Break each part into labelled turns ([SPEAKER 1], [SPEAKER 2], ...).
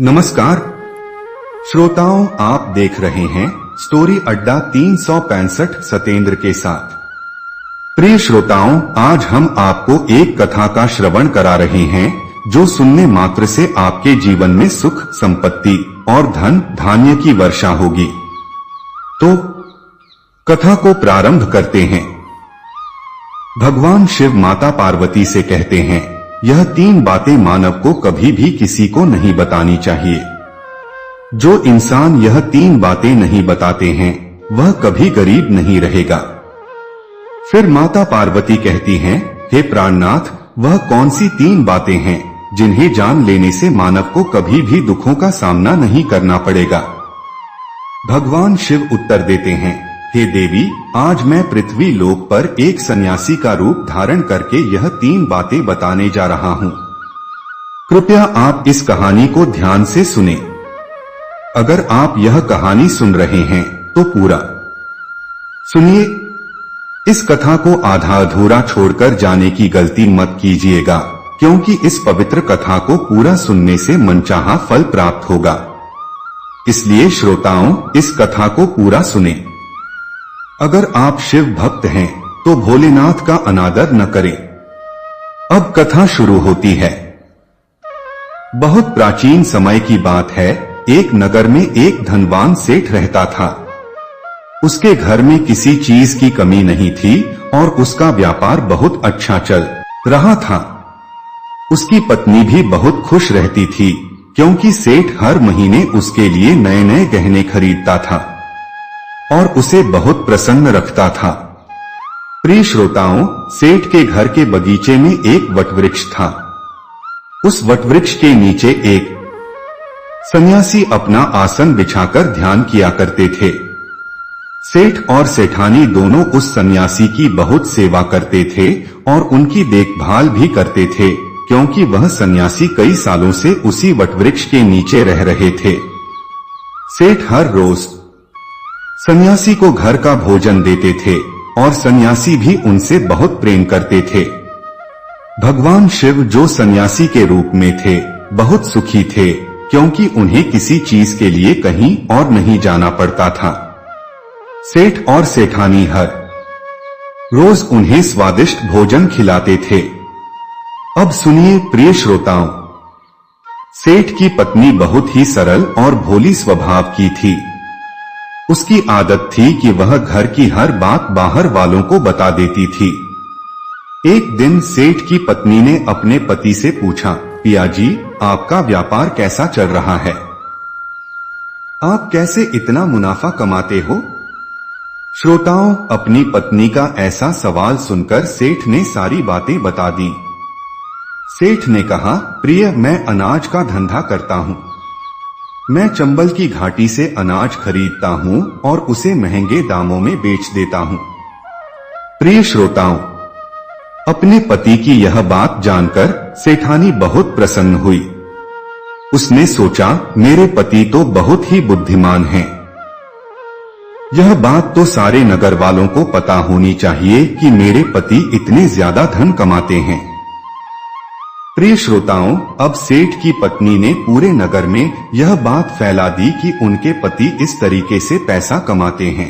[SPEAKER 1] नमस्कार श्रोताओं, आप देख रहे हैं स्टोरी अड्डा 365 सतेंद्र के साथ। प्रिय श्रोताओं, आज हम आपको एक कथा का श्रवण करा रहे हैं जो सुनने मात्र से आपके जीवन में सुख, संपत्ति और धन धान्य की वर्षा होगी। तो कथा को प्रारंभ करते हैं। भगवान शिव माता पार्वती से कहते हैं, यह 3 बातें मानव को कभी भी किसी को नहीं बतानी चाहिए। जो इंसान यह 3 बातें नहीं बताते हैं वह कभी गरीब नहीं रहेगा। फिर माता पार्वती कहती हैं, हे प्राणनाथ, वह कौन सी 3 बातें हैं जिन्हें जान लेने से मानव को कभी भी दुखों का सामना नहीं करना पड़ेगा। भगवान शिव उत्तर देते हैं, हे देवी, आज मैं पृथ्वी लोक पर एक सन्यासी का रूप धारण करके यह 3 बातें बताने जा रहा हूँ। कृपया आप इस कहानी को ध्यान से सुने। अगर आप यह कहानी सुन रहे हैं तो पूरा सुनिए। इस कथा को आधा अधूरा छोड़कर जाने की गलती मत कीजिएगा, क्योंकि इस पवित्र कथा को पूरा सुनने से मनचाहा फल प्राप्त होगा। इसलिए श्रोताओं, इस कथा को पूरा सुने। अगर आप शिव भक्त हैं तो भोलेनाथ का अनादर न करें। अब कथा शुरू होती है। बहुत प्राचीन समय की बात है। एक नगर में एक धनवान सेठ रहता था। उसके घर में किसी चीज की कमी नहीं थी और उसका व्यापार बहुत अच्छा चल रहा था। उसकी पत्नी भी बहुत खुश रहती थी, क्योंकि सेठ हर महीने उसके लिए नए नए गहने खरीदता था और उसे बहुत प्रसन्न रखता था। प्रिय श्रोताओं, सेठ के घर के बगीचे में एक वटवृक्ष था। उस वटवृक्ष के नीचे एक सन्यासी अपना आसन बिछाकर ध्यान किया करते थे। सेठ और सेठानी दोनों उस सन्यासी की बहुत सेवा करते थे और उनकी देखभाल भी करते थे, क्योंकि वह सन्यासी कई सालों से उसी वटवृक्ष के नीचे रह रहे थे। सेठ हर रोज सन्यासी को घर का भोजन देते थे और सन्यासी भी उनसे बहुत प्रेम करते थे। भगवान शिव, जो सन्यासी के रूप में थे, बहुत सुखी थे, क्योंकि उन्हें किसी चीज के लिए कहीं और नहीं जाना पड़ता था। सेठ और सेठानी हर रोज उन्हें स्वादिष्ट भोजन खिलाते थे। अब सुनिए प्रिय श्रोताओं, सेठ की पत्नी बहुत ही सरल और भोली स्वभाव की थी। उसकी आदत थी कि वह घर की हर बात बाहर वालों को बता देती थी। एक दिन सेठ की पत्नी ने अपने पति से पूछा, पिया जी, आपका व्यापार कैसा चल रहा है? आप कैसे इतना मुनाफा कमाते हो? श्रोताओं, अपनी पत्नी का ऐसा सवाल सुनकर सेठ ने सारी बातें बता दी। सेठ ने कहा, प्रिय, मैं अनाज का धंधा करता हूँ। मैं चंबल की घाटी से अनाज खरीदता हूँ और उसे महंगे दामों में बेच देता हूँ। प्रिय श्रोताओं, अपने पति की यह बात जानकर सेठानी बहुत प्रसन्न हुई। उसने सोचा, मेरे पति तो बहुत ही बुद्धिमान हैं। यह बात तो सारे नगर वालों को पता होनी चाहिए कि मेरे पति इतने ज्यादा धन कमाते हैं। प्रिय श्रोताओं, अब सेठ की पत्नी ने पूरे नगर में यह बात फैला दी कि उनके पति इस तरीके से पैसा कमाते हैं।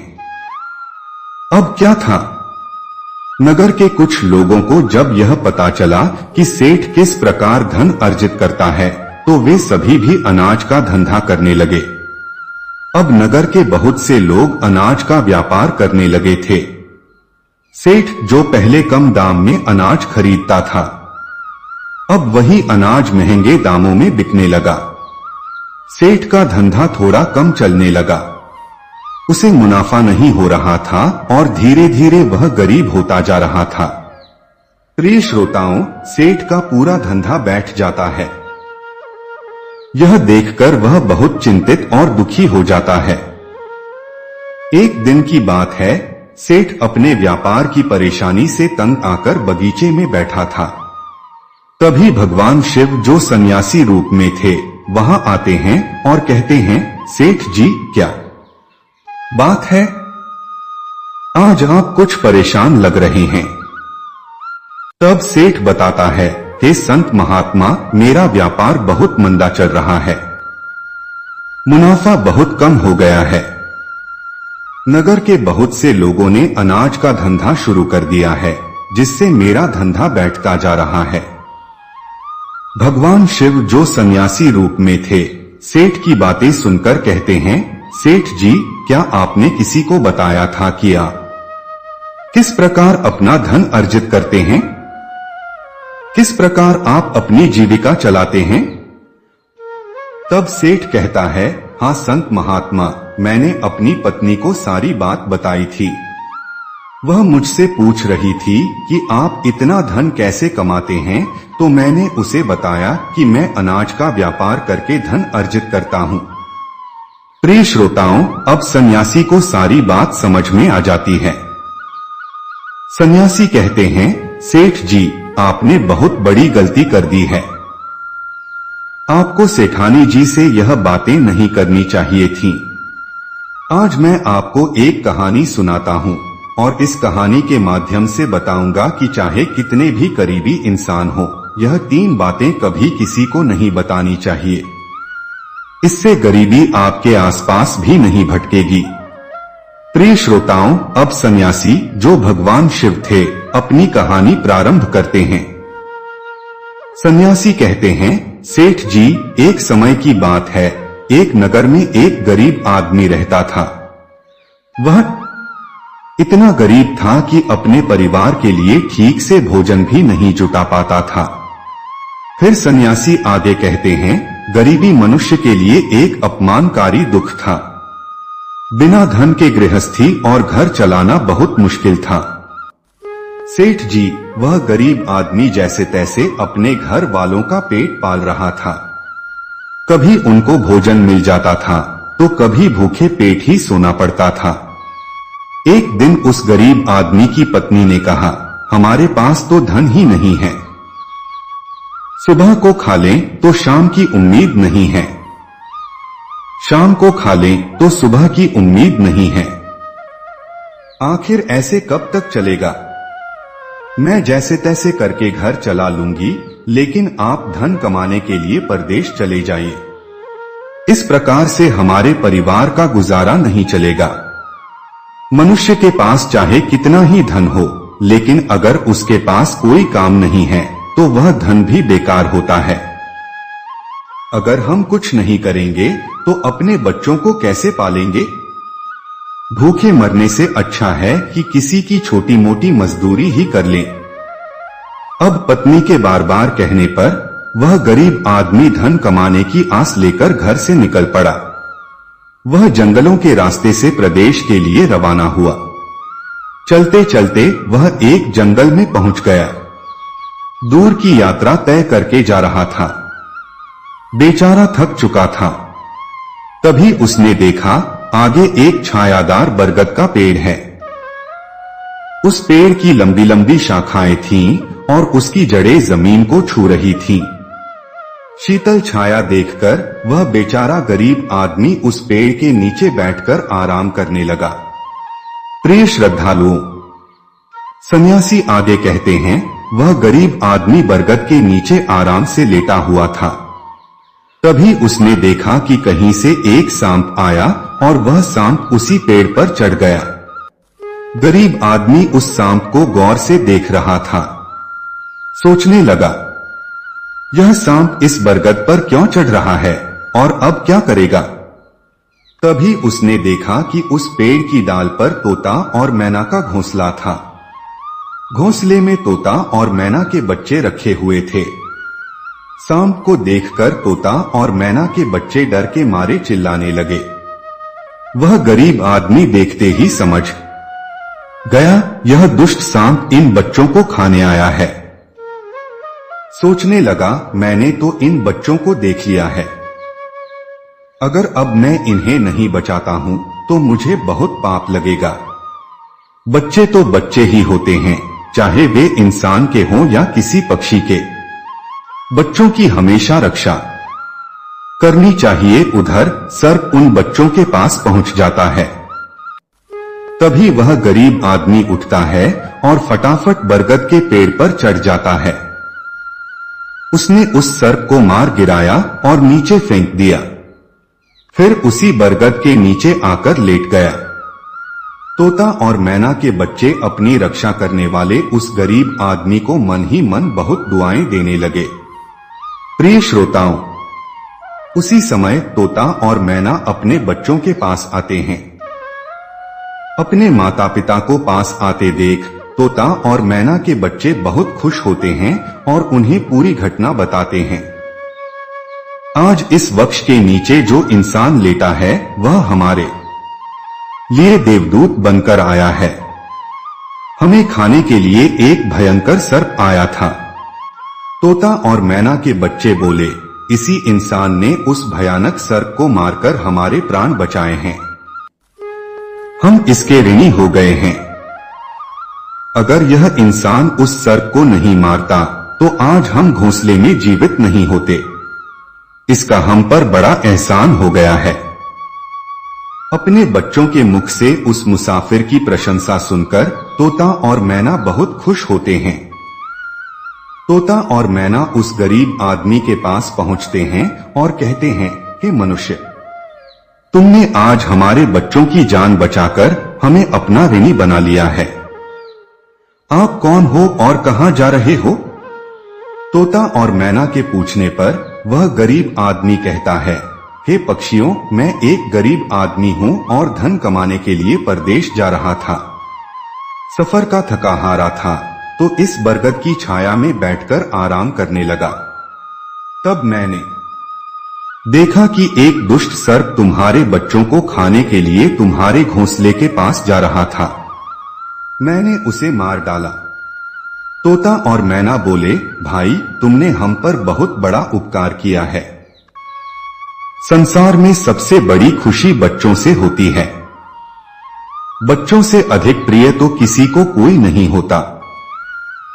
[SPEAKER 1] अब क्या था, नगर के कुछ लोगों को जब यह पता चला कि सेठ किस प्रकार धन अर्जित करता है, तो वे सभी भी अनाज का धंधा करने लगे। अब नगर के बहुत से लोग अनाज का व्यापार करने लगे थे। सेठ, जो पहले कम दाम में अनाज खरीदता था, अब वही अनाज महंगे दामों में बिकने लगा। सेठ का धंधा थोड़ा कम चलने लगा। उसे मुनाफा नहीं हो रहा था और धीरे धीरे वह गरीब होता जा रहा था। प्रिय श्रोताओं, सेठ का पूरा धंधा बैठ जाता है। यह देखकर वह बहुत चिंतित और दुखी हो जाता है। एक दिन की बात है, सेठ अपने व्यापार की परेशानी से तंग आकर बगीचे में बैठा था। तभी भगवान शिव, जो सन्यासी रूप में थे, वहां आते हैं और कहते हैं, सेठ जी, क्या बात है? आज आप कुछ परेशान लग रहे हैं। तब सेठ बताता है, हे संत महात्मा, मेरा व्यापार बहुत मंदा चल रहा है। मुनाफा बहुत कम हो गया है। नगर के बहुत से लोगों ने अनाज का धंधा शुरू कर दिया है, जिससे मेरा धंधा बैठता जा रहा है। भगवान शिव जो सन्यासी रूप में थे, सेठ की बातें सुनकर कहते हैं, सेठ जी, क्या आपने किसी को बताया था कि आप किस प्रकार अपना धन अर्जित करते हैं? किस प्रकार आप अपनी जीविका चलाते हैं? तब सेठ कहता है, हाँ संत महात्मा, मैंने अपनी पत्नी को सारी बात बताई थी। वह मुझसे पूछ रही थी कि आप इतना धन कैसे कमाते हैं, तो मैंने उसे बताया कि मैं अनाज का व्यापार करके धन अर्जित करता हूँ। प्रिय श्रोताओं, अब सन्यासी को सारी बात समझ में आ जाती है। सन्यासी कहते हैं, सेठ जी, आपने बहुत बड़ी गलती कर दी है। आपको सेठानी जी से यह बातें नहीं करनी चाहिए थीं। आज मैं आपको एक कहानी सुनाता हूँ और इस कहानी के माध्यम से बताऊंगा कि चाहे कितने भी करीबी इंसान हो, यह 3 बातें कभी किसी को नहीं बतानी चाहिए। इससे गरीबी आपके आसपास भी नहीं भटकेगी। प्रिय श्रोताओं, अब सन्यासी जो भगवान शिव थे, अपनी कहानी प्रारंभ करते हैं। सन्यासी कहते हैं, सेठ जी, एक समय की बात है, एक नगर में एक गरीब आदमी रहता था। वह इतना गरीब था कि अपने परिवार के लिए ठीक से भोजन भी नहीं जुटा पाता था। फिर सन्यासी आगे कहते हैं, गरीबी मनुष्य के लिए एक अपमानकारी दुख था। बिना धन के गृहस्थी और घर चलाना बहुत मुश्किल था। सेठ जी, वह गरीब आदमी जैसे तैसे अपने घर वालों का पेट पाल रहा था। कभी उनको भोजन मिल जाता था तो कभी भूखे पेट ही सोना पड़ता था। एक दिन उस गरीब आदमी की पत्नी ने कहा, हमारे पास तो धन ही नहीं है। सुबह को खा लें तो शाम की उम्मीद नहीं है, शाम को खा लें तो सुबह की उम्मीद नहीं है। आखिर ऐसे कब तक चलेगा? मैं जैसे तैसे करके घर चला लूंगी, लेकिन आप धन कमाने के लिए परदेश चले जाइए। इस प्रकार से हमारे परिवार का गुजारा नहीं चलेगा। मनुष्य के पास चाहे कितना ही धन हो, लेकिन अगर उसके पास कोई काम नहीं है तो वह धन भी बेकार होता है। अगर हम कुछ नहीं करेंगे तो अपने बच्चों को कैसे पालेंगे? भूखे मरने से अच्छा है कि किसी की छोटी मोटी मजदूरी ही कर लें। अब पत्नी के बार बार कहने पर वह गरीब आदमी धन कमाने की आस लेकर घर से निकल पड़ा। वह जंगलों के रास्ते से प्रदेश के लिए रवाना हुआ। चलते चलते वह एक जंगल में पहुंच गया। दूर की यात्रा तय करके जा रहा था। बेचारा थक चुका था। तभी उसने देखा, आगे एक छायादार बरगद का पेड़ है। उस पेड़ की लंबी लंबी शाखाएं थीं और उसकी जड़ें जमीन को छू रही थीं। शीतल छाया देखकर वह बेचारा गरीब आदमी उस पेड़ के नीचे बैठकर आराम करने लगा। प्रिय श्रद्धालुओं, सन्यासी आगे कहते हैं, वह गरीब आदमी बरगद के नीचे आराम से लेटा हुआ था। तभी उसने देखा कि कहीं से एक सांप आया और वह सांप उसी पेड़ पर चढ़ गया। गरीब आदमी उस सांप को गौर से देख रहा था। सोचने लगा, यह सांप इस बरगद पर क्यों चढ़ रहा है और अब क्या करेगा? तभी उसने देखा कि उस पेड़ की डाल पर तोता और मैना का घोंसला था। घोंसले में तोता और मैना के बच्चे रखे हुए थे। सांप को देखकर तोता और मैना के बच्चे डर के मारे चिल्लाने लगे। वह गरीब आदमी देखते ही समझ गया, यह दुष्ट सांप इन बच्चों को खाने आया है। सोचने लगा, मैंने तो इन बच्चों को देख लिया है। अगर अब मैं इन्हें नहीं बचाता हूं तो मुझे बहुत पाप लगेगा। बच्चे तो बच्चे ही होते हैं, चाहे वे इंसान के हों या किसी पक्षी के। बच्चों की हमेशा रक्षा करनी चाहिए। उधर सर्प उन बच्चों के पास पहुंच जाता है। तभी वह गरीब आदमी उठता है और फटाफट बरगद के पेड़ पर चढ़ जाता है। उसने उस सर्प को मार गिराया और नीचे फेंक दिया। फिर उसी बरगद के नीचे आकर लेट गया। तोता और मैना के बच्चे अपनी रक्षा करने वाले उस गरीब आदमी को मन ही मन बहुत दुआएं देने लगे। प्रिय श्रोताओं, उसी समय तोता और मैना अपने बच्चों के पास आते हैं। अपने माता पिता को पास आते देख तोता और मैना के बच्चे बहुत खुश होते हैं और उन्हें पूरी घटना बताते हैं। आज इस वृक्ष के नीचे जो इंसान लेटा है वह हमारे लिए देवदूत बनकर आया है। हमें खाने के लिए एक भयंकर सर्प आया था। तोता और मैना के बच्चे बोले, इसी इंसान ने उस भयानक सर्प को मारकर हमारे प्राण बचाए हैं। हम इसके ऋणी हो गए हैं। अगर यह इंसान उस सर्प को नहीं मारता तो आज हम घोंसले में जीवित नहीं होते। इसका हम पर बड़ा एहसान हो गया है। अपने बच्चों के मुख से उस मुसाफिर की प्रशंसा सुनकर तोता और मैना बहुत खुश होते हैं। तोता और मैना उस गरीब आदमी के पास पहुंचते हैं और कहते हैं, हे मनुष्य, तुमने आज हमारे बच्चों की जान बचाकर हमें अपना ऋणी बना लिया है। आप कौन हो और कहां जा रहे हो? तोता और मैना के पूछने पर वह गरीब आदमी कहता है, हे पक्षियों, मैं एक गरीब आदमी हूं और धन कमाने के लिए परदेश जा रहा था। सफर का थका हारा था तो इस बरगद की छाया में बैठकर आराम करने लगा। तब मैंने देखा कि एक दुष्ट सर्प तुम्हारे बच्चों को खाने के लिए तुम्हारे घोंसले के पास जा रहा था। मैंने उसे मार डाला। तोता और मैना बोले, भाई, तुमने हम पर बहुत बड़ा उपकार किया है। संसार में सबसे बड़ी खुशी बच्चों से होती है। बच्चों से अधिक प्रिय तो किसी को कोई नहीं होता।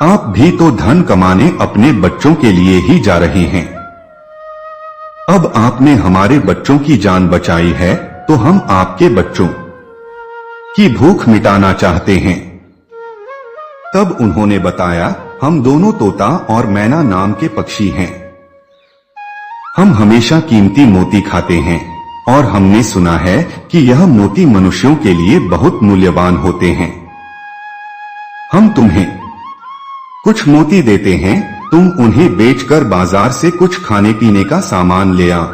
[SPEAKER 1] आप भी तो धन कमाने अपने बच्चों के लिए ही जा रहे हैं। अब आपने हमारे बच्चों की जान बचाई है तो हम आपके बच्चों की भूख मिटाना चाहते हैं। तब उन्होंने बताया, हम दोनों तोता और मैना नाम के पक्षी हैं। हम हमेशा कीमती मोती खाते हैं और हमने सुना है कि यह मोती मनुष्यों के लिए बहुत मूल्यवान होते हैं। हम तुम्हें कुछ मोती देते हैं, तुम उन्हें बेचकर बाजार से कुछ खाने पीने का सामान ले आओ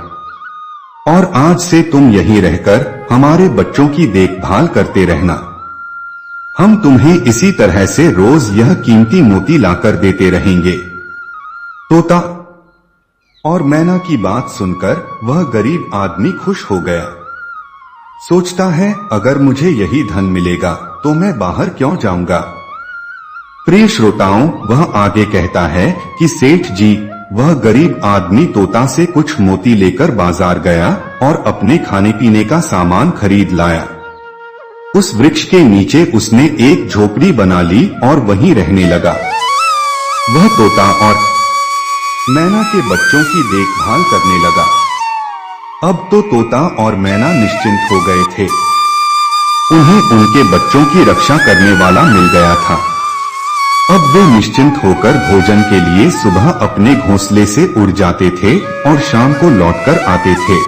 [SPEAKER 1] और आज से तुम यहीं रहकर हमारे बच्चों की देखभाल करते रहना। हम तुम्हें इसी तरह से रोज यह कीमती मोती लाकर देते रहेंगे। तोता और मैना की बात सुनकर वह गरीब आदमी खुश हो गया। सोचता है, अगर मुझे यही धन मिलेगा तो मैं बाहर क्यों जाऊंगा। प्रिय श्रोताओं, वह आगे कहता है कि सेठ जी, वह गरीब आदमी तोता से कुछ मोती लेकर बाजार गया और अपने खाने पीने का सामान खरीद लाया। उस वृक्ष के नीचे उसने एक झोपड़ी बना ली और वहीं रहने लगा। वह तोता और मैना के बच्चों की देखभाल करने लगा। अब तो तोता और मैना निश्चिंत हो गए थे। उन्हें उनके बच्चों की रक्षा करने वाला मिल गया था। अब वे निश्चिंत होकर भोजन के लिए सुबह अपने घोंसले से उड़ जाते थे और शाम को लौटकर आते थे।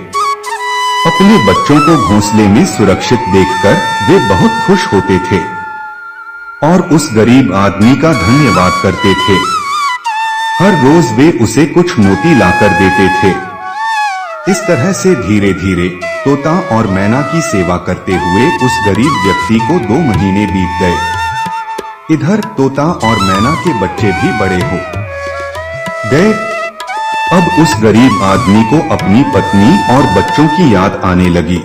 [SPEAKER 1] अपने बच्चों को घोंसले में सुरक्षित देखकर वे बहुत खुश होते थे और उस गरीब आदमी का धन्यवाद करते थे। हर रोज वे उसे कुछ मोती लाकर देते थे। इस तरह से धीरे धीरे तोता और मैना की सेवा करते हुए उस गरीब व्यक्ति को 2 महीने बीत गए। इधर तोता और मैना के बच्चे भी बड़े हो गए। अब उस गरीब आदमी को अपनी पत्नी और बच्चों की याद आने लगी।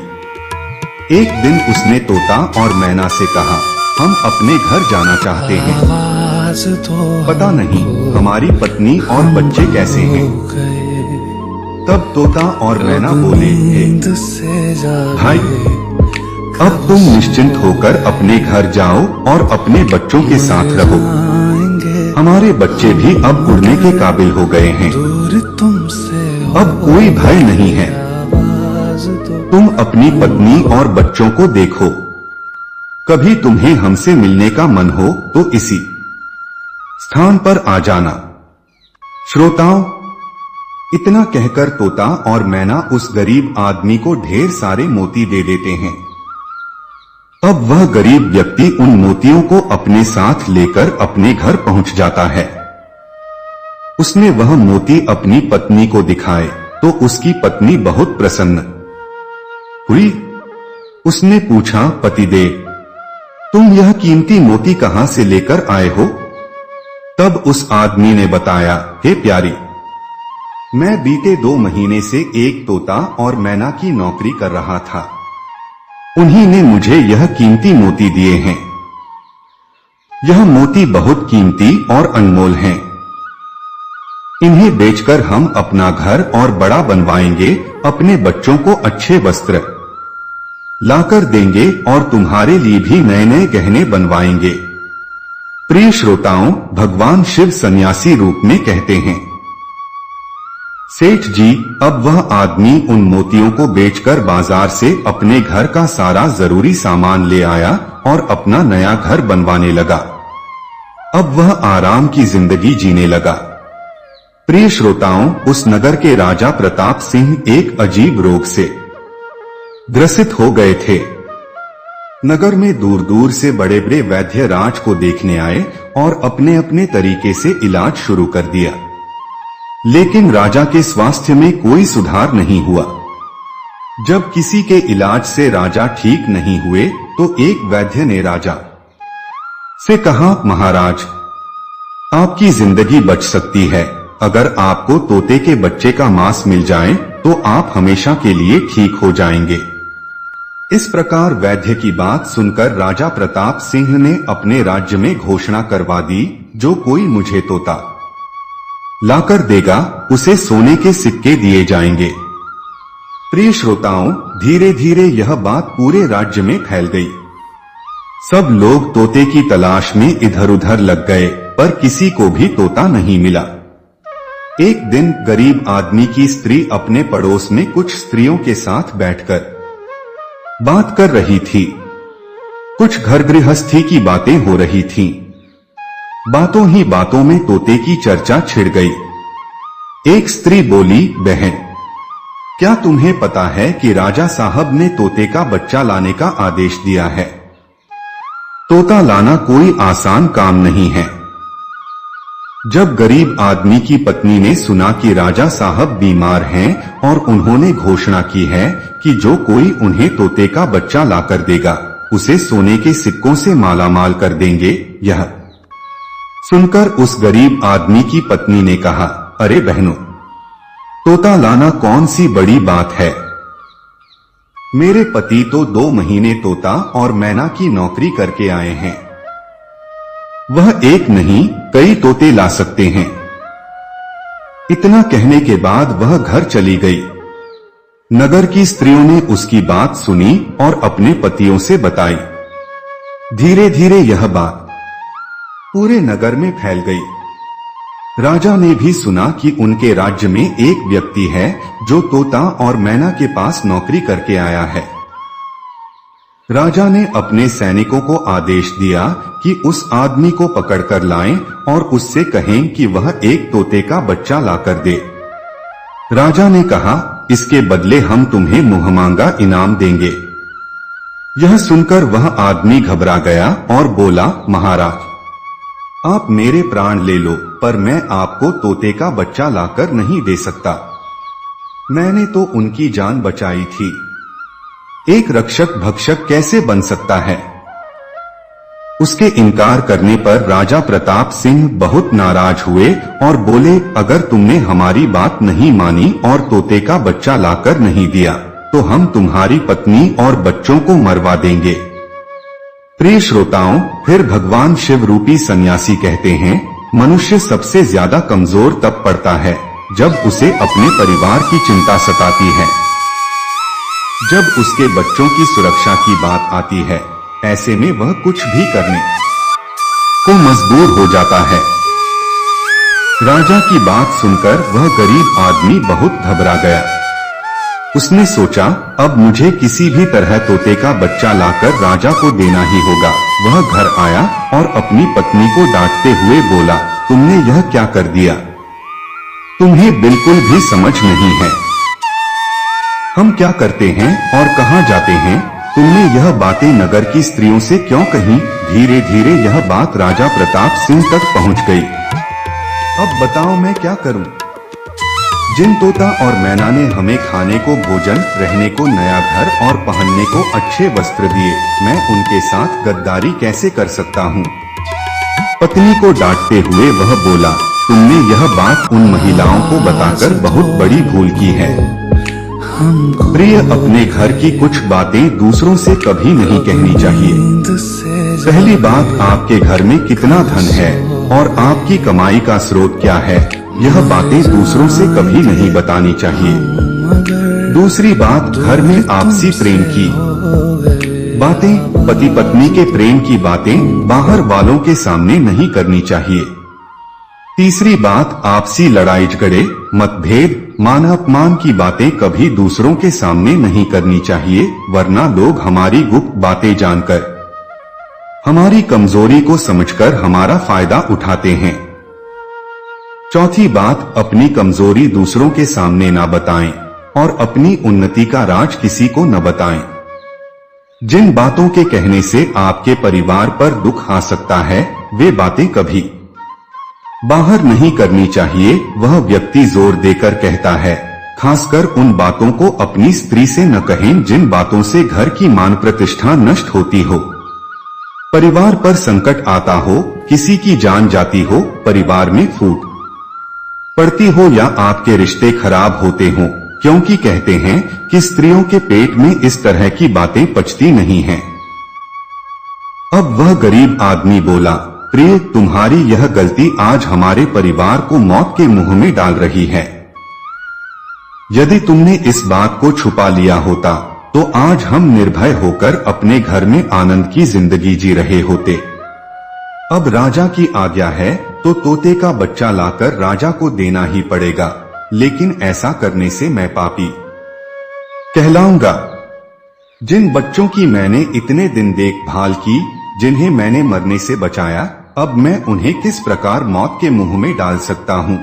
[SPEAKER 1] एक दिन उसने तोता और मैना से कहा, हम अपने घर जाना चाहते हैं। पता नहीं हमारी पत्नी और बच्चे कैसे हैं। तब तोता और मैना बोले, भाई, अब तुम निश्चिंत होकर अपने घर जाओ और अपने बच्चों के साथ रहो। हमारे बच्चे भी अब उड़ने के काबिल हो गए हैं। अब कोई भय नहीं है। तुम अपनी पत्नी और बच्चों को देखो। कभी तुम्हें हमसे मिलने का मन हो तो इसी स्थान पर आ जाना। श्रोताओं, इतना कहकर तोता और मैना उस गरीब आदमी को ढेर सारे मोती दे देते हैं। अब वह गरीब व्यक्ति उन मोतियों को अपने साथ लेकर अपने घर पहुंच जाता है। उसने वह मोती अपनी पत्नी को दिखाए तो उसकी पत्नी बहुत प्रसन्न हुई। उसने पूछा, पतिदेव, तुम यह कीमती मोती कहां से लेकर आए हो? तब उस आदमी ने बताया, हे प्यारी, मैं बीते 2 महीने से एक तोता और मैना की नौकरी कर रहा था। उन्हीं ने मुझे यह कीमती मोती दिए हैं। यह मोती बहुत कीमती और अनमोल हैं। इन्हें बेचकर हम अपना घर और बड़ा बनवाएंगे, अपने बच्चों को अच्छे वस्त्र लाकर देंगे और तुम्हारे लिए भी नए नए गहने बनवाएंगे। प्रिय श्रोताओं, भगवान शिव सन्यासी रूप में कहते हैं, सेठ जी, अब वह आदमी उन मोतियों को बेचकर बाजार से अपने घर का सारा जरूरी सामान ले आया और अपना नया घर बनवाने लगा। अब वह आराम की जिंदगी जीने लगा। प्रिय श्रोताओं, उस नगर के राजा प्रताप सिंह एक अजीब रोग से ग्रसित हो गए थे। नगर में दूर दूर से बड़े बड़े वैद्य राज को देखने आए और अपने अपने तरीके से इलाज शुरू कर दिया, लेकिन राजा के स्वास्थ्य में कोई सुधार नहीं हुआ। जब किसी के इलाज से राजा ठीक नहीं हुए तो एक वैद्य ने राजा से कहा, महाराज, आपकी जिंदगी बच सकती है। अगर आपको तोते के बच्चे का मांस मिल जाए तो आप हमेशा के लिए ठीक हो जाएंगे। इस प्रकार वैद्य की बात सुनकर राजा प्रताप सिंह ने अपने राज्य में घोषणा करवा दी, जो कोई मुझे तोता लाकर देगा उसे सोने के सिक्के दिए जाएंगे। प्रिय श्रोताओं, धीरे धीरे यह बात पूरे राज्य में फैल गई। सब लोग तोते की तलाश में इधर उधर लग गए, पर किसी को भी तोता नहीं मिला। एक दिन गरीब आदमी की स्त्री अपने पड़ोस में कुछ स्त्रियों के साथ बैठकर बात कर रही थी। कुछ घर गृहस्थी की बातें हो रही थीं। बातों ही बातों में तोते की चर्चा छिड़ गई। एक स्त्री बोली, बहन, क्या तुम्हें पता है कि राजा साहब ने तोते का बच्चा लाने का आदेश दिया है? तोता लाना कोई आसान काम नहीं है। जब गरीब आदमी की पत्नी ने सुना कि राजा साहब बीमार हैं और उन्होंने घोषणा की है कि जो कोई उन्हें तोते का बच्चा लाकर देगा उसे सोने के सिक्कों से मालामाल कर देंगे, यह सुनकर उस गरीब आदमी की पत्नी ने कहा, अरे बहनों, तोता लाना कौन सी बड़ी बात है। मेरे पति तो 2 महीने तोता और मैना की नौकरी करके आए हैं। वह एक नहीं कई तोते ला सकते हैं। इतना कहने के बाद वह घर चली गई। नगर की स्त्रियों ने उसकी बात सुनी और अपने पतियों से बताई। धीरे धीरे यह बात पूरे नगर में फैल गई। राजा ने भी सुना कि उनके राज्य में एक व्यक्ति है जो तोता और मैना के पास नौकरी करके आया है। राजा ने अपने सैनिकों को आदेश दिया कि उस आदमी को पकड़कर लाएं और उससे कहें कि वह एक तोते का बच्चा लाकर दे। राजा ने कहा, इसके बदले हम तुम्हें मुंहमांगा इनाम देंगे। यह सुनकर वह आदमी घबरा गया और बोला, महाराज, आप मेरे प्राण ले लो, पर मैं आपको तोते का बच्चा लाकर नहीं दे सकता। मैंने तो उनकी जान बचाई थी। एक रक्षक भक्षक कैसे बन सकता है? उसके इनकार करने पर राजा प्रताप सिंह बहुत नाराज हुए और बोले, अगर तुमने हमारी बात नहीं मानी और तोते का बच्चा लाकर नहीं दिया तो हम तुम्हारी पत्नी और बच्चों को मरवा देंगे। प्रिय श्रोताओं, फिर भगवान शिव रूपी सन्यासी कहते हैं, मनुष्य सबसे ज्यादा कमजोर तब पड़ता है जब उसे अपने परिवार की चिंता सताती है, जब उसके बच्चों की सुरक्षा की बात आती है। ऐसे में वह कुछ भी करने को मजबूर हो जाता है। राजा की बात सुनकर वह गरीब आदमी बहुत घबरा गया। उसने सोचा, अब मुझे किसी भी तरह तोते का बच्चा लाकर राजा को देना ही होगा। वह घर आया और अपनी पत्नी को डांटते हुए बोला, तुमने यह क्या कर दिया? तुम्हें बिल्कुल भी समझ नहीं है हम क्या करते हैं और कहाँ जाते हैं। तुमने यह बातें नगर की स्त्रियों से क्यों कही। धीरे धीरे यह बात राजा प्रताप सिंह तक पहुंच गई। अब बताओ मैं क्या करूं। जिन तोता और मैना ने हमें खाने को भोजन, रहने को नया घर और पहनने को अच्छे वस्त्र दिए, मैं उनके साथ गद्दारी कैसे कर सकता हूँ। पत्नी को डांटते हुए वह बोला, तुमने यह बात उन महिलाओं को बताकर बहुत बड़ी भूल की है। प्रिय, अपने घर की कुछ बातें दूसरों से कभी नहीं कहनी चाहिए। पहली बात, आपके घर में कितना धन है और आपकी कमाई का स्रोत क्या है, यह बातें दूसरों से कभी नहीं बतानी चाहिए। दूसरी बात, घर में आपसी प्रेम की बातें, पति पत्नी के प्रेम की बातें बाहर वालों के सामने नहीं करनी चाहिए। तीसरी बात, आपसी लड़ाई झगड़े, मतभेद, मान अपमान की बातें कभी दूसरों के सामने नहीं करनी चाहिए, वरना लोग हमारी गुप्त बातें जानकर, हमारी कमजोरी को समझकर हमारा फायदा उठाते हैं। चौथी बात, अपनी कमजोरी दूसरों के सामने न बताएं और अपनी उन्नति का राज किसी को न बताएं। जिन बातों के कहने से आपके परिवार पर दुख आ सकता है, वे बातें कभी बाहर नहीं करनी चाहिए। वह व्यक्ति जोर देकर कहता है, खासकर उन बातों को अपनी स्त्री से न कहें जिन बातों से घर की मान प्रतिष्ठा नष्ट होती हो, परिवार पर संकट आता हो, किसी की जान जाती हो, परिवार में फूट पड़ती हो या आपके रिश्ते खराब होते हो, क्योंकि कहते हैं कि स्त्रियों के पेट में इस तरह की बातें पचती नहीं हैं। अब वह गरीब आदमी बोला, प्रिय, तुम्हारी यह गलती आज हमारे परिवार को मौत के मुंह में डाल रही है। यदि तुमने इस बात को छुपा लिया होता तो आज हम निर्भय होकर अपने घर में आनंद की जिंदगी जी रहे होते। अब राजा की आज्ञा है तो तोते का बच्चा लाकर राजा को देना ही पड़ेगा, लेकिन ऐसा करने से मैं पापी कहलाऊंगा। जिन बच्चों की मैंने इतने दिन देखभाल की, जिन्हें मैंने मरने से बचाया, अब मैं उन्हें किस प्रकार मौत के मुंह में डाल सकता हूँ।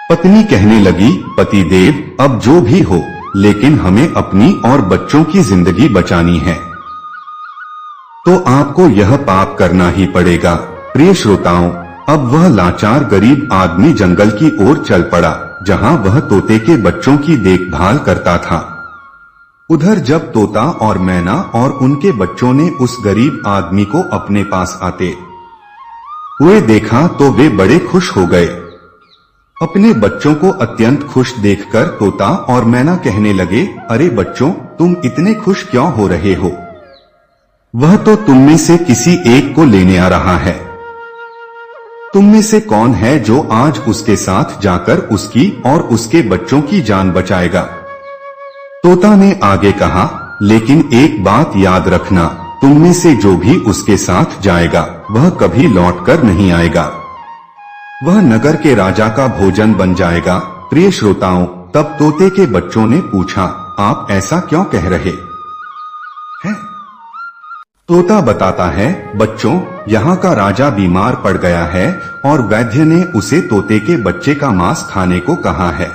[SPEAKER 1] पत्नी कहने लगी, पतिदेव, अब जो भी हो, लेकिन हमें अपनी और बच्चों की जिंदगी बचानी है, तो आपको यह पाप करना ही पड़ेगा। प्रिय श्रोताओं, अब वह लाचार गरीब आदमी जंगल की ओर चल पड़ा, जहाँ वह तोते के बच्चों की देखभाल करता था। उधर जब तोता और मैना और उनके बच्चों ने उस गरीब आदमी को अपने पास आते हुए देखा तो वे बड़े खुश हो गए। अपने बच्चों को अत्यंत खुश देखकर तोता और मैना कहने लगे, अरे बच्चों, तुम इतने खुश क्यों हो रहे हो। वह तो तुम में से किसी एक को लेने आ रहा है। तुम में से कौन है जो आज उसके साथ जाकर उसकी और उसके बच्चों की जान बचाएगा। तोता ने आगे कहा, लेकिन एक बात याद रखना, तुम में से जो भी उसके साथ जाएगा वह कभी लौटकर नहीं आएगा, वह नगर के राजा का भोजन बन जाएगा। प्रिय श्रोताओं, तब तोते के बच्चों ने पूछा, आप ऐसा क्यों कह रहे हैं। तोता बताता है, बच्चों, यहाँ का राजा बीमार पड़ गया है और वैद्य ने उसे तोते के बच्चे का मांस खाने को कहा है,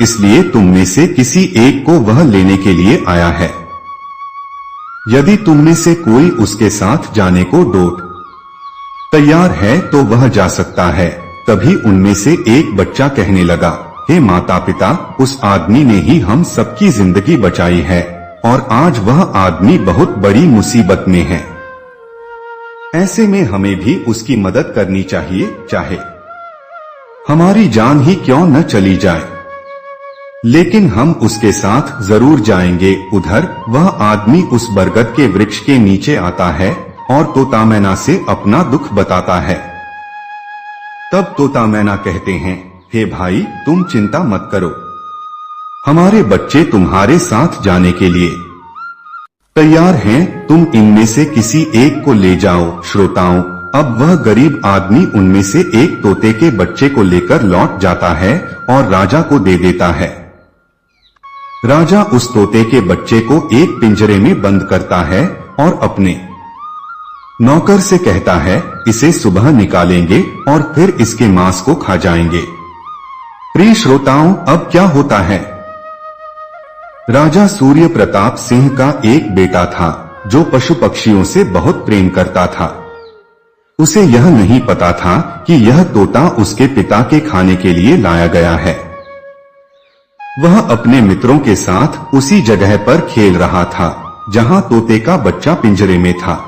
[SPEAKER 1] इसलिए तुम में से किसी एक को वह लेने के लिए आया है। यदि तुम में से कोई उसके साथ जाने को डोट तैयार है तो वह जा सकता है। तभी उनमें से एक बच्चा कहने लगा, हे माता पिता, उस आदमी ने ही हम सबकी जिंदगी बचाई है और आज वह आदमी बहुत बड़ी मुसीबत में है। ऐसे में हमें भी उसकी मदद करनी चाहिए, चाहे हमारी जान ही क्यों न चली जाए, लेकिन हम उसके साथ जरूर जाएंगे। उधर वह आदमी उस बरगद के वृक्ष के नीचे आता है और तोता मैना से अपना दुख बताता है। तब तोता मैना कहते हैं, हे भाई, तुम चिंता मत करो, हमारे बच्चे तुम्हारे साथ जाने के लिए तैयार हैं, तुम इनमें से किसी एक को ले जाओ। श्रोताओं, अब वह गरीब आदमी उनमें से एक तोते के बच्चे को लेकर लौट जाता है और राजा को दे देता है। राजा उस तोते के बच्चे को एक पिंजरे में बंद करता है और अपने नौकर से कहता है, इसे सुबह निकालेंगे और फिर इसके मांस को खा जाएंगे। प्रिय श्रोताओं, अब क्या होता है। राजा सूर्य प्रताप सिंह का एक बेटा था जो पशु पक्षियों से बहुत प्रेम करता था। उसे यह नहीं पता था कि यह तोता उसके पिता के खाने के लिए लाया गया है। वह अपने मित्रों के साथ उसी जगह पर खेल रहा था जहां तोते का बच्चा पिंजरे में था।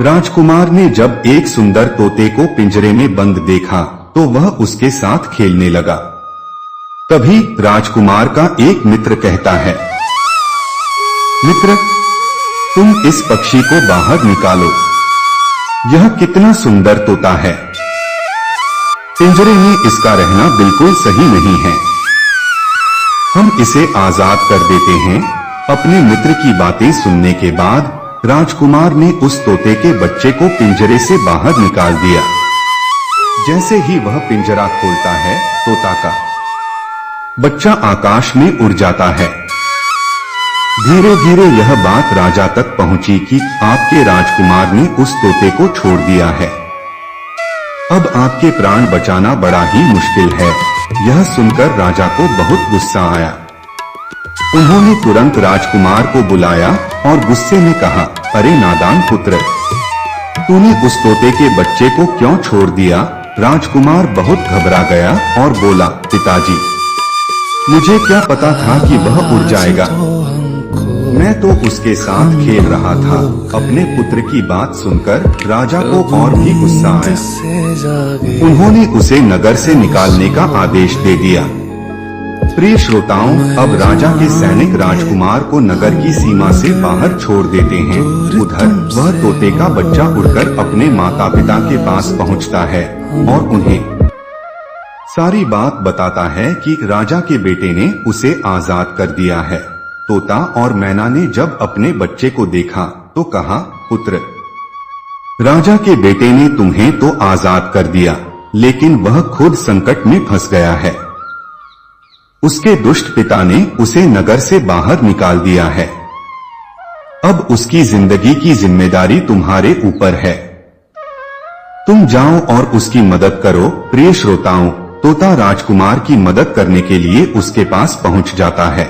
[SPEAKER 1] राजकुमार ने जब एक सुंदर तोते को पिंजरे में बंद देखा तो वह उसके साथ खेलने लगा। तभी राजकुमार का एक मित्र कहता है, मित्र, तुम इस पक्षी को बाहर निकालो। यह कितना सुंदर तोता है। पिंजरे में इसका रहना बिल्कुल सही नहीं है। हम इसे आजाद कर देते हैं। अपने मित्र की बातें सुनने के बाद राजकुमार ने उस तोते के बच्चे को पिंजरे से बाहर निकाल दिया। जैसे ही वह पिंजरा खोलता है, तोता का बच्चा आकाश में उड़ जाता है। धीरे धीरे यह बात राजा तक पहुंची कि आपके राजकुमार ने उस तोते को छोड़ दिया है। अब आपके प्राण बचाना बड़ा ही मुश्किल है। यह सुनकर राजा को बहुत गुस्सा आया। उन्होंने तुरंत राजकुमार को बुलाया और गुस्से में कहा, अरे नादान पुत्र, तूने उस तोते के बच्चे को क्यों छोड़ दिया। राजकुमार बहुत घबरा गया और बोला, पिताजी, मुझे क्या पता था कि वह उड़ जाएगा। मैं तो उसके साथ खेल रहा था। अपने पुत्र की बात सुनकर राजा को और भी गुस्सा आया। उन्होंने उसे नगर से निकालने का आदेश दे दिया। प्रिय श्रोताओं, अब राजा के सैनिक राजकुमार को नगर की सीमा से बाहर छोड़ देते हैं। उधर वह तोते का बच्चा उड़कर अपने माता पिता के पास पहुंचता है और उन्हें सारी बात बताता है कि राजा के बेटे ने उसे आजाद कर दिया है। तोता और मैना ने जब अपने बच्चे को देखा तो कहा, पुत्र, राजा के बेटे ने तुम्हें तो आजाद कर दिया, लेकिन वह खुद संकट में फंस गया है। उसके दुष्ट पिता ने उसे नगर से बाहर निकाल दिया है। अब उसकी जिंदगी की जिम्मेदारी तुम्हारे ऊपर है। तुम जाओ और उसकी मदद करो। प्रिय श्रोताओं, तोता राजकुमार की मदद करने के लिए उसके पास पहुंच जाता है।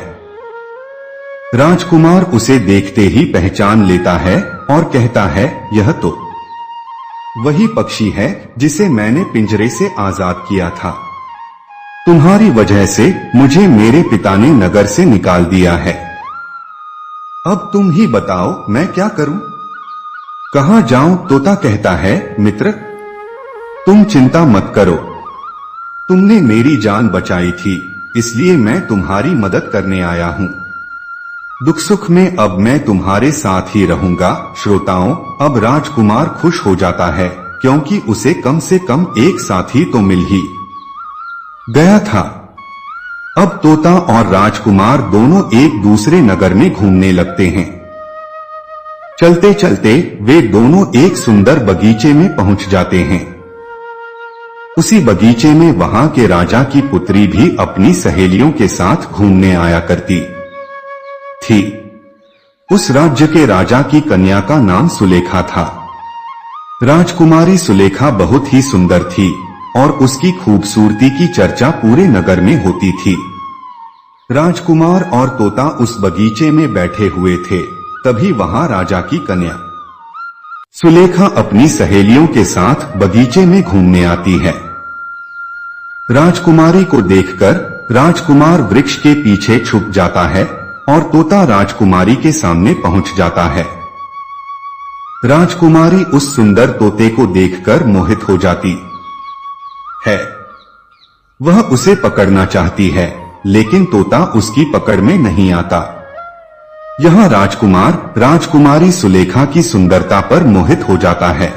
[SPEAKER 1] राजकुमार उसे देखते ही पहचान लेता है और कहता है, यह तो वही पक्षी है जिसे मैंने पिंजरे से आजाद किया था। तुम्हारी वजह से मुझे मेरे पिता ने नगर से निकाल दिया है। अब तुम ही बताओ मैं क्या करूं? कहां जाऊं? तोता कहता है, मित्र, तुम चिंता मत करो। तुमने मेरी जान बचाई थी, इसलिए मैं तुम्हारी मदद करने आया हूं। दुख सुख में अब मैं तुम्हारे साथ ही रहूंगा। श्रोताओं, अब राजकुमार खुश हो जाता है क्योंकि उसे कम से कम एक साथी तो मिल ही गया था। अब तोता और राजकुमार दोनों एक दूसरे नगर में घूमने लगते हैं। चलते चलते वे दोनों एक सुंदर बगीचे में पहुंच जाते हैं। उसी बगीचे में वहां के राजा की पुत्री भी अपनी सहेलियों के साथ घूमने आया करती थी। उस राज्य के राजा की कन्या का नाम सुलेखा था। राजकुमारी सुलेखा बहुत ही सुंदर थी और उसकी खूबसूरती की चर्चा पूरे नगर में होती थी। राजकुमार और तोता उस बगीचे में बैठे हुए थे। तभी वहां राजा की कन्या सुलेखा अपनी सहेलियों के साथ बगीचे में घूमने आती है। राजकुमारी को देखकर राजकुमार वृक्ष के पीछे छुप जाता है और तोता राजकुमारी के सामने पहुंच जाता है। राजकुमारी उस सुंदर तोते को देखकर मोहित हो जाती है। वह उसे पकड़ना चाहती है, लेकिन तोता उसकी पकड़ में नहीं आता। यहाँ राजकुमार राजकुमारी सुलेखा की सुंदरता पर मोहित हो जाता है।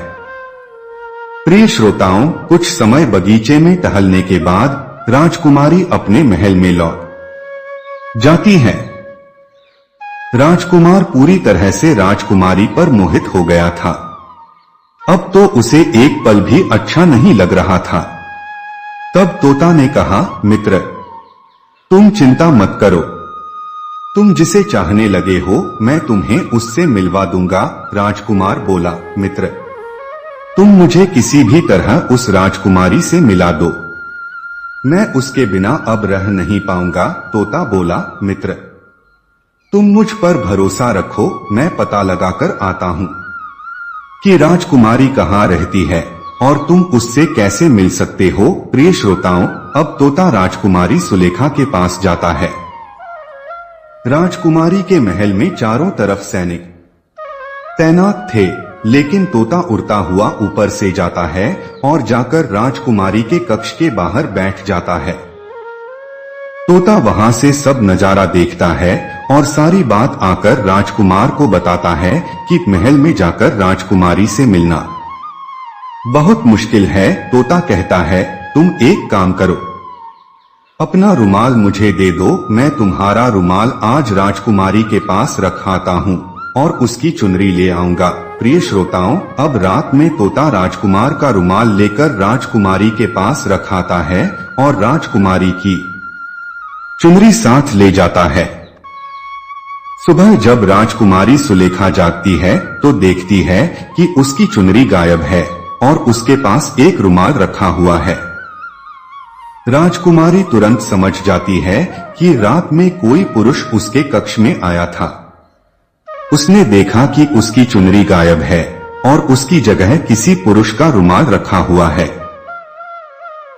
[SPEAKER 1] प्रिय श्रोताओं, कुछ समय बगीचे में टहलने के बाद राजकुमारी अपने महल में लौट जाती है। राजकुमार पूरी तरह से राजकुमारी पर मोहित हो गया था। अब तो उसे एक पल भी अच्छा नहीं लग रहा था। तब तोता ने कहा, मित्र, तुम चिंता मत करो। तुम जिसे चाहने लगे हो मैं तुम्हें उससे मिलवा दूंगा। राजकुमार बोला, मित्र, तुम मुझे किसी भी तरह उस राजकुमारी से मिला दो। मैं उसके बिना अब रह नहीं पाऊंगा। तोता बोला, मित्र तुम मुझ पर भरोसा रखो, मैं पता लगाकर आता हूँ कि राजकुमारी कहाँ रहती है और तुम उससे कैसे मिल सकते हो। प्रिय श्रोताओं, अब तोता राजकुमारी सुलेखा के पास जाता है। राजकुमारी के महल में चारों तरफ सैनिक तैनात थे, लेकिन तोता उड़ता हुआ ऊपर से जाता है और जाकर राजकुमारी के कक्ष के बाहर बैठ जाता है। तोता वहां से सब नजारा देखता है और सारी बात आकर राजकुमार को बताता है कि महल में जाकर राजकुमारी से मिलना बहुत मुश्किल है। तोता कहता है, तुम एक काम करो, अपना रुमाल मुझे दे दो, मैं तुम्हारा रुमाल आज राजकुमारी के पास रखाता हूँ और उसकी चुनरी ले आऊंगा। प्रिय श्रोताओं, अब रात में तोता राजकुमार का रुमाल लेकर राजकुमारी के पास रखाता है और राजकुमारी की चुनरी साथ ले जाता है। सुबह जब राजकुमारी सुलेखा जागती है तो देखती है कि उसकी चुनरी गायब है और उसके पास एक रुमाल रखा हुआ है। राजकुमारी तुरंत समझ जाती है कि रात में कोई पुरुष उसके कक्ष में आया था। उसने देखा कि उसकी चुनरी गायब है और उसकी जगह किसी पुरुष का रुमाल रखा हुआ है।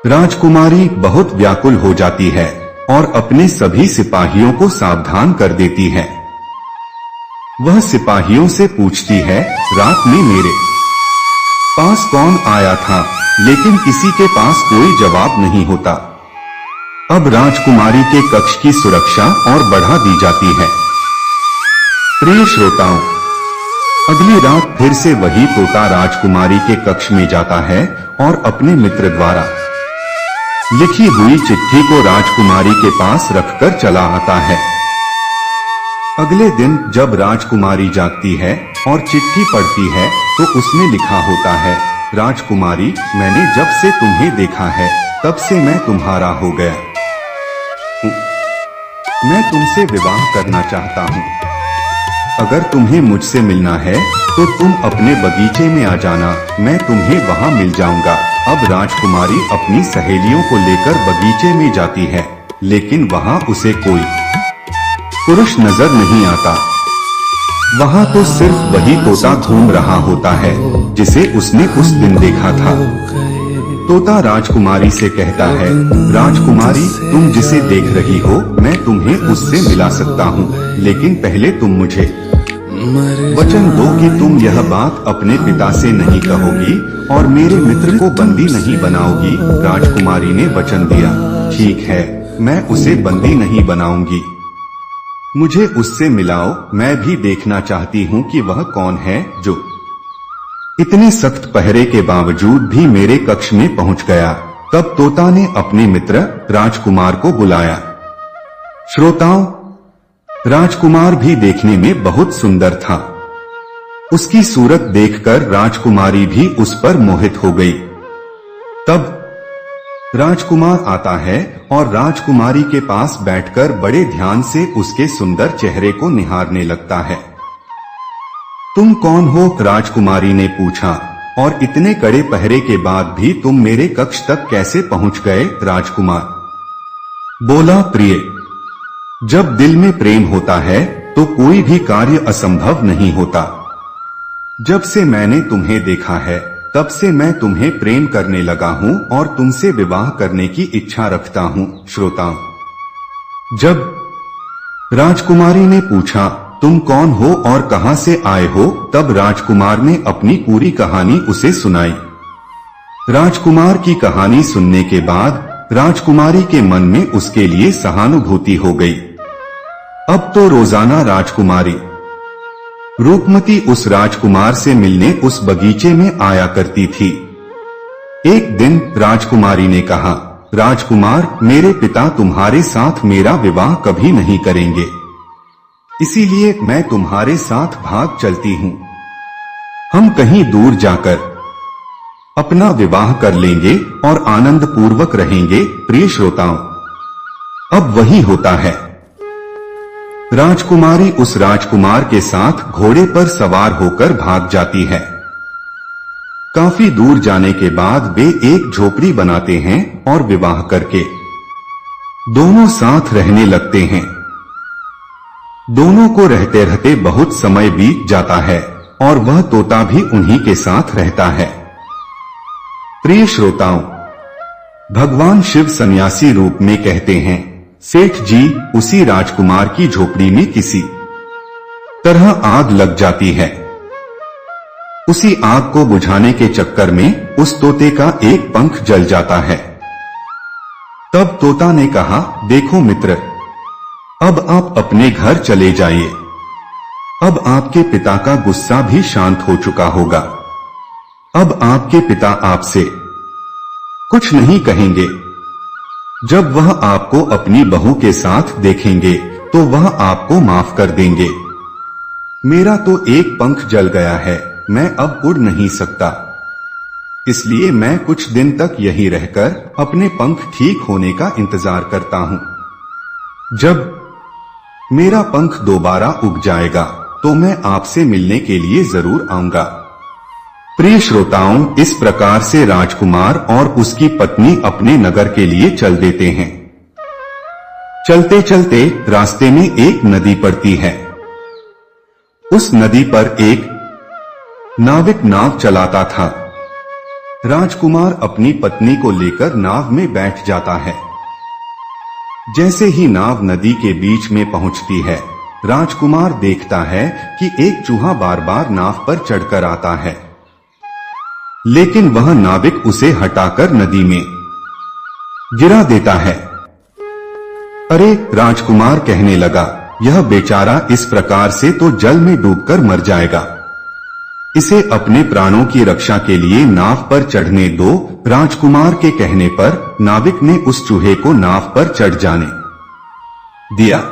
[SPEAKER 1] राजकुमारी बहुत व्याकुल हो जाती है और अपने सभी सिपाहियों को सावधान कर देती है। वह सिपाहियों से पूछती है, रात में मेरे पास कौन आया था, लेकिन किसी के पास कोई जवाब नहीं होता। अब राजकुमारी के कक्ष की सुरक्षा और बढ़ा दी जाती है। प्रिय श्रोताओं, अगली रात फिर से वही तोता राजकुमारी के कक्ष में जाता है और अपने मित्र द्वारा लिखी हुई चिट्ठी को राजकुमारी के पास रखकर चला आता है। अगले दिन जब राजकुमारी जागती है और चिट्ठी पढ़ती है तो उसमें लिखा होता है, राजकुमारी, मैंने जब से तुम्हें देखा है तब से मैं तुम्हारा हो गया हूँ। मैं तुमसे विवाह करना चाहता हूँ। अगर तुम्हें मुझसे मिलना है तो तुम अपने बगीचे में आ जाना, मैं तुम्हें वहाँ मिल जाऊंगा। अब राजकुमारी अपनी सहेलियों को लेकर बगीचे में जाती है, लेकिन वहाँ उसे कोई पुरुष नजर नहीं आता। वहाँ तो सिर्फ वही तोता घूम रहा होता है जिसे उसने उस दिन देखा था। तोता राजकुमारी से कहता है, राजकुमारी, तुम जिसे देख रही हो मैं तुम्हें उससे मिला सकता हूँ, लेकिन पहले तुम मुझे वचन दो कि तुम यह बात अपने पिता से नहीं कहोगी और मेरे मित्र को बंदी नहीं बनाओगी। राजकुमारी ने वचन दिया, ठीक है, मैं उसे बंदी नहीं बनाऊंगी। मुझे उससे मिलाओ, मैं भी देखना चाहती हूँ कि वह कौन है जो इतने सख्त पहरे के बावजूद भी मेरे कक्ष में पहुँच गया। तब तोता ने अपने मित्र राजकुमार को बुलाया। श्रोताओं, राजकुमार भी देखने में बहुत सुंदर था। उसकी सूरत देखकर राजकुमारी भी उस पर मोहित हो गई। तब राजकुमार आता है और राजकुमारी के पास बैठकर बड़े ध्यान से उसके सुंदर चेहरे को निहारने लगता है। तुम कौन हो? राजकुमारी ने पूछा, और इतने कड़े पहरे के बाद भी तुम मेरे कक्ष तक कैसे पहुंच गए? राजकुमार बोला, प्रिय, जब दिल में प्रेम होता है तो कोई भी कार्य असंभव नहीं होता। जब से मैंने तुम्हें देखा है तब से मैं तुम्हें प्रेम करने लगा हूँ और तुमसे विवाह करने की इच्छा रखता हूँ। श्रोताओं, जब राजकुमारी ने पूछा, तुम कौन हो और कहां से आए हो, तब राजकुमार ने अपनी पूरी कहानी उसे सुनाई। राजकुमार की कहानी सुनने के बाद राजकुमारी के मन में उसके लिए सहानुभूति हो गई। अब तो रोजाना राजकुमारी रूपमती उस राजकुमार से मिलने उस बगीचे में आया करती थी। एक दिन राजकुमारी ने कहा, राजकुमार, मेरे पिता तुम्हारे साथ मेरा विवाह कभी नहीं करेंगे, इसीलिए मैं तुम्हारे साथ भाग चलती हूँ। हम कहीं दूर जाकर अपना विवाह कर लेंगे और आनंद पूर्वक रहेंगे। प्रिय श्रोताओं, अब वही होता है। राजकुमारी उस राजकुमार के साथ घोड़े पर सवार होकर भाग जाती है। काफी दूर जाने के बाद वे एक झोपड़ी बनाते हैं और विवाह करके दोनों साथ रहने लगते हैं। दोनों को रहते रहते बहुत समय बीत जाता है और वह तोता भी उन्हीं के साथ रहता है। प्रिय श्रोताओं, भगवान शिव सन्यासी रूप में कहते हैं, सेठ जी, उसी राजकुमार की झोपड़ी में किसी तरह आग लग जाती है। उसी आग को बुझाने के चक्कर में उस तोते का एक पंख जल जाता है। तब तोता ने कहा, देखो मित्र, अब आप अपने घर चले जाइए। अब आपके पिता का गुस्सा भी शांत हो चुका होगा। अब आपके पिता आपसे कुछ नहीं कहेंगे। जब वह आपको अपनी बहू के साथ देखेंगे तो वह आपको माफ कर देंगे। मेरा तो एक पंख जल गया है, मैं अब उड़ नहीं सकता, इसलिए मैं कुछ दिन तक यहीं रहकर अपने पंख ठीक होने का इंतजार करता हूं। जब मेरा पंख दोबारा उग जाएगा तो मैं आपसे मिलने के लिए जरूर आऊंगा। प्रिय श्रोताओं, इस प्रकार से राजकुमार और उसकी पत्नी अपने नगर के लिए चल देते हैं। चलते चलते रास्ते में एक नदी पड़ती है। उस नदी पर एक नाविक नाव चलाता था। राजकुमार अपनी पत्नी को लेकर नाव में बैठ जाता है। जैसे ही नाव नदी के बीच में पहुंचती है, राजकुमार देखता है कि एक चूहा बार बार नाव पर चढ़कर आता है, लेकिन वह नाविक उसे हटाकर नदी में गिरा देता है। अरे, राजकुमार कहने लगा, यह बेचारा इस प्रकार से तो जल में डूबकर मर जाएगा। इसे अपने प्राणों की रक्षा के लिए नाव पर चढ़ने दो। राजकुमार के कहने पर नाविक ने उस चूहे को नाव पर चढ़ जाने दिया।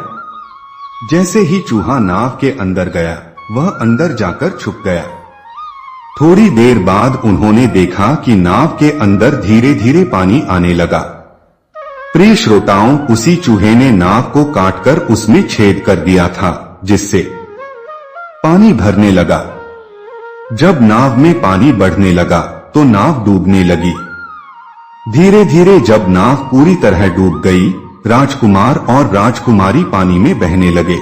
[SPEAKER 1] जैसे ही चूहा नाव के अंदर गया, वह अंदर जाकर छुप गया। थोड़ी देर बाद उन्होंने देखा कि नाव के अंदर धीरे धीरे पानी आने लगा। प्रिय श्रोताओं, उसी चूहे ने नाव को काटकर उसमें छेद कर दिया था, जिससे पानी भरने लगा। जब नाव में पानी बढ़ने लगा तो नाव डूबने लगी। धीरे धीरे जब नाव पूरी तरह डूब गई, राजकुमार और राजकुमारी पानी में बहने लगे।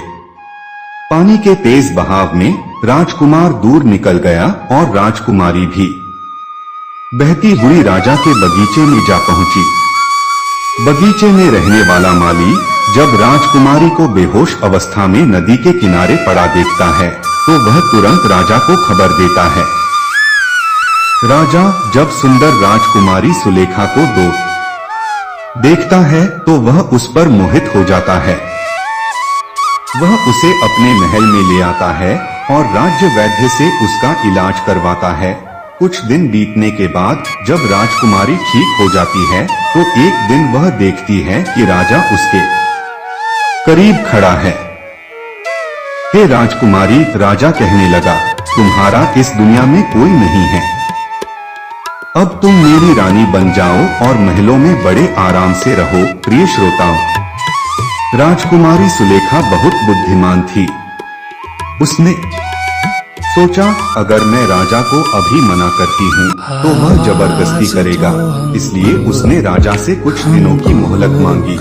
[SPEAKER 1] पानी के तेज बहाव में राजकुमार दूर निकल गया और राजकुमारी भी बहती हुई राजा के बगीचे में जा पहुंची। बगीचे में रहने वाला माली जब राजकुमारी को बेहोश अवस्था में नदी के किनारे पड़ा देखता है तो वह तुरंत राजा को खबर देता है। राजा जब सुंदर राजकुमारी सुलेखा को देखता है तो वह उस पर मोहित हो जाता है। वह उसे अपने महल में ले आता है और राज्य वैद्य से उसका इलाज करवाता है। कुछ दिन बीतने के बाद जब राजकुमारी ठीक हो जाती है तो एक दिन वह देखती है कि राजा उसके करीब खड़ा है। हे राजकुमारी, राजा कहने लगा, तुम्हारा इस दुनिया में कोई नहीं है। अब तुम मेरी रानी बन जाओ और महलों में बड़े आराम से रहो। प्रिय श्रोताओं, राजकुमारी सुलेखा बहुत बुद्धिमान थी। उसने सोचा, अगर मैं राजा को अभी मना करती हूँ तो वह जबरदस्ती करेगा, इसलिए उसने राजा से कुछ दिनों की मोहलत मांगी।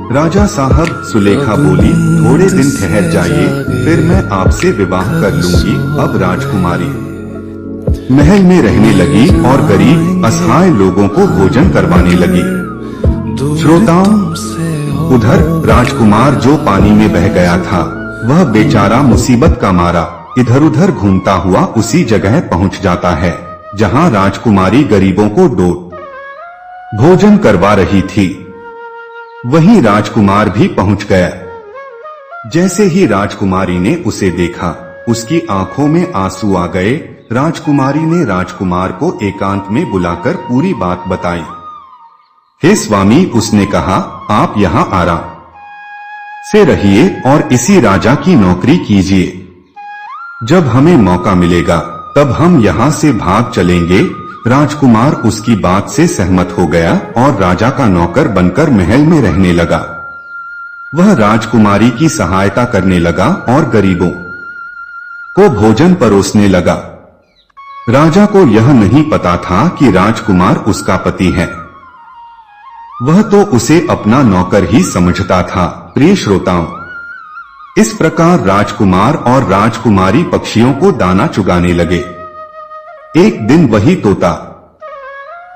[SPEAKER 1] राजा साहब, सुलेखा बोली, थोड़े दिन ठहर जाइए, फिर मैं आपसे विवाह कर लूंगी। अब राजकुमारी महल में रहने लगी और गरीब असहाय लोगों को भोजन करवाने लगी। श्रोताओं, उधर राजकुमार जो पानी में बह गया था, वह बेचारा मुसीबत का मारा इधर उधर घूमता हुआ उसी जगह पहुंच जाता है जहां राजकुमारी गरीबों को भोजन करवा रही थी। वहीं राजकुमार भी पहुंच गया। जैसे ही राजकुमारी ने उसे देखा, उसकी आंखों में आंसू आ गए। राजकुमारी ने राजकुमार को एकांत में बुलाकर पूरी बात बताई। हे स्वामी, उसने कहा, आप यहाँ आराम से रहिए और इसी राजा की नौकरी कीजिए। जब हमें मौका मिलेगा तब हम यहाँ से भाग चलेंगे। राजकुमार उसकी बात से सहमत हो गया और राजा का नौकर बनकर महल में रहने लगा। वह राजकुमारी की सहायता करने लगा और गरीबों को भोजन परोसने लगा। राजा को यह नहीं पता था कि राजकुमार उसका पति है। वह तो उसे अपना नौकर ही समझता था। प्रिय श्रोताओं, इस प्रकार राजकुमार और राजकुमारी पक्षियों को दाना चुगाने लगे। एक दिन वही तोता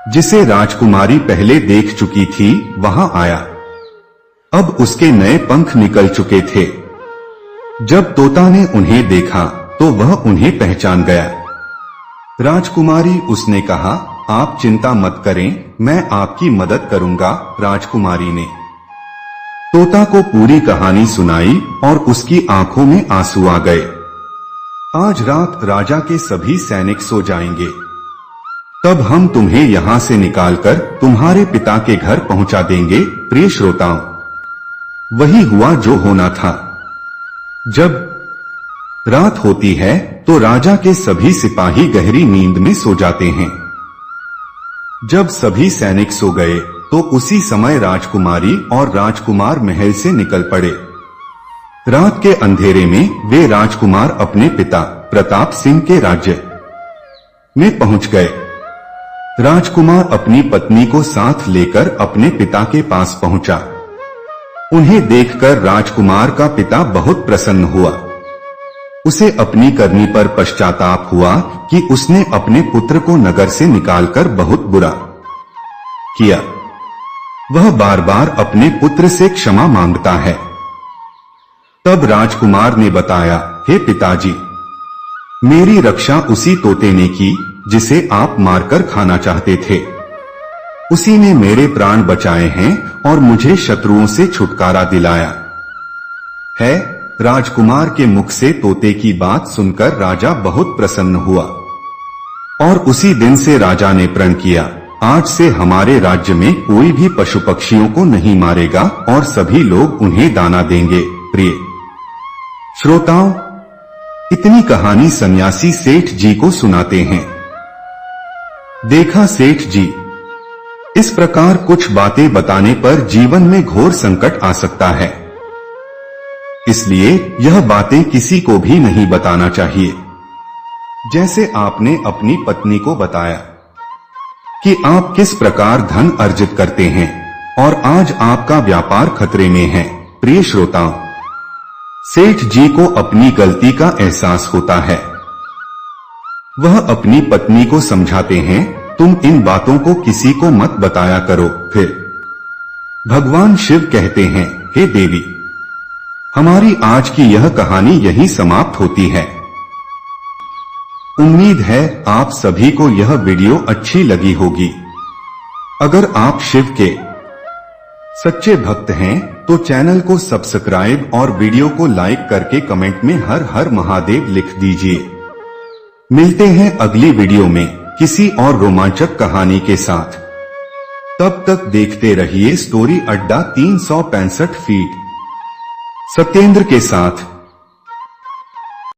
[SPEAKER 1] जिसे राजकुमारी पहले देख चुकी थी वहां आया। अब उसके नए पंख निकल चुके थे। जब तोता ने उन्हें देखा तो वह उन्हें पहचान गया। राजकुमारी, उसने कहा, आप चिंता मत करें, मैं आपकी मदद करूंगा। राजकुमारी ने तोता को पूरी कहानी सुनाई और उसकी आंखों में आंसू आ गए। आज रात राजा के सभी सैनिक सो जाएंगे, तब हम तुम्हें यहां से निकालकर तुम्हारे पिता के घर पहुंचा देंगे। प्रिय श्रोताओं, वही हुआ जो होना था। जब रात होती है तो राजा के सभी सिपाही गहरी नींद में सो जाते हैं। जब सभी सैनिक सो गए तो उसी समय राजकुमारी और राजकुमार महल से निकल पड़े। रात के अंधेरे में वे राजकुमार अपने पिता प्रताप सिंह के राज्य में पहुंच गए। राजकुमार अपनी पत्नी को साथ लेकर अपने पिता के पास पहुंचा। उन्हें देखकर राजकुमार का पिता बहुत प्रसन्न हुआ। उसे अपनी करनी पर पश्चाताप हुआ कि उसने अपने पुत्र को नगर से निकालकर बहुत बुरा किया। वह बार बार अपने पुत्र से क्षमा मांगता है। तब राजकुमार ने बताया, हे पिताजी, मेरी रक्षा उसी तोते ने की जिसे आप मारकर खाना चाहते थे। उसी ने मेरे प्राण बचाए हैं और मुझे शत्रुओं से छुटकारा दिलाया है। राजकुमार के मुख से तोते की बात सुनकर राजा बहुत प्रसन्न हुआ और उसी दिन से राजा ने प्रण किया, आज से हमारे राज्य में कोई भी पशु पक्षियों को नहीं मारेगा और सभी लोग उन्हें दाना देंगे। प्रिय श्रोताओं, इतनी कहानी सन्यासी सेठ जी को सुनाते हैं। देखा सेठ जी, इस प्रकार कुछ बातें बताने पर जीवन में घोर संकट आ सकता है, इसलिए यह बातें किसी को भी नहीं बताना चाहिए। जैसे आपने अपनी पत्नी को बताया कि आप किस प्रकार धन अर्जित करते हैं और आज आपका व्यापार खतरे में है। प्रिय श्रोताओं, सेठ जी को अपनी गलती का एहसास होता है। वह अपनी पत्नी को समझाते हैं, तुम इन बातों को किसी को मत बताया करो। फिर भगवान शिव कहते हैं, हे देवी, हमारी आज की यह कहानी यहीं समाप्त होती है। उम्मीद है आप सभी को यह वीडियो अच्छी लगी होगी। अगर आप शिव के सच्चे भक्त हैं तो चैनल को सब्सक्राइब और वीडियो को लाइक करके कमेंट में हर हर महादेव लिख दीजिए। मिलते हैं अगली वीडियो में किसी और रोमांचक कहानी के साथ। तब तक देखते रहिए स्टोरी अड्डा 365 फीट सत्येंद्र के साथ।